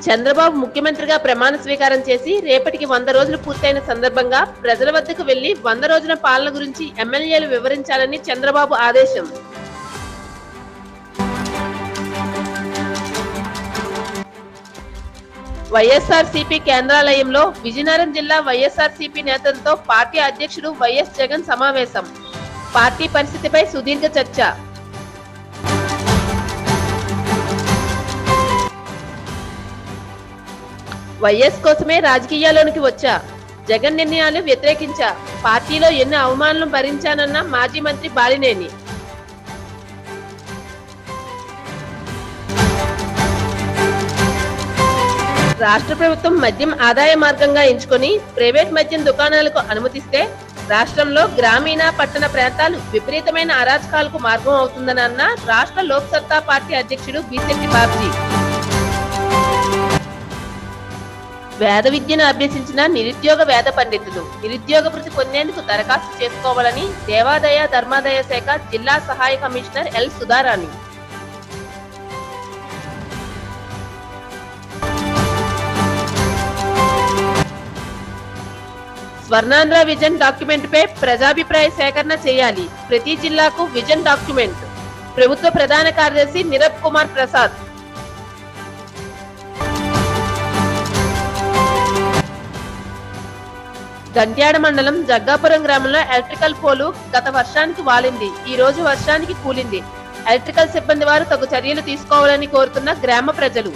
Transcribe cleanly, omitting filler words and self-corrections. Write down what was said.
చంద్రబాబు ముఖ్యమంత్రిగా ప్రమాణ స్వీకారం చేసి రేపటికి 100 రోజులు పూర్తయిన సందర్భంగా ప్రజల వద్దకు వెళ్లి 100 రోజుల పాలన గురించి ఎమ్మెల్యేలు వివరించాలని చంద్రబాబు ఆదేశం. వైఎస్ఆర్సీపీ కేంద్రాలయంలో విజయనగరం జిల్లా వైఎస్ఆర్సీపీ నేతలతో పార్టీ అధ్యక్షుడు వైఎస్ జగన్ సమావేశం. పార్టీ పరిస్థితిపై సుదీర్ఘ చర్చ. వైఎస్ కోసమే రాజకీయాల్లోనికి వచ్చా, జగన్ నిర్ణయాలు వ్యతిరేకించా, పార్టీలో ఎన్ని అవమానాలు భరించానన్న మాజీ మంత్రి బాలినేని. రాష్ట్ర ప్రభుత్వం మద్యం ఆదాయ మార్గంగా ఎంచుకొని ప్రైవేట్ మద్యం దుకాణాలకు అనుమతిస్తే రాష్ట్రంలో గ్రామీణ పట్టణ ప్రాంతాలు విపరీతమైన అరాచకాలకు మార్గం అవుతుందని అన్న రాష్ట్ర లోక్ సత్తా పార్టీ అధ్యక్షుడు బీసెట్టి బాబ్జీ. వేద విద్యను అభ్యసించిన నిరుద్యోగ వేద పండితులు నిరుద్యోగ భృతి పొందేందుకు దరఖాస్తు చేసుకోవాలని దేవాదాయ ధర్మాదాయ శాఖ జిల్లా సహాయ commissioner L Sudharani. Swarnandhra vision document పై ప్రజాభిప్రాయ సేకరణ చేయాలి. ప్రతి జిల్లాకు విజన్ డాక్యుమెంట్. ప్రభుత్వ ప్రధాన కార్యదర్శి నిరబ్ కుమార్ ప్రసాద్. గంట్యాడ మండలం జగ్గాపురం గ్రామంలో ఎలక్ట్రికల్ పోలు గత వర్షానికి వాలింది. ఈ రోజు వర్షానికి కూలింది. ఎలక్ట్రికల్ సిబ్బంది వారు తగు చర్యలు తీసుకోవాలని కోరుతున్న గ్రామ ప్రజలు.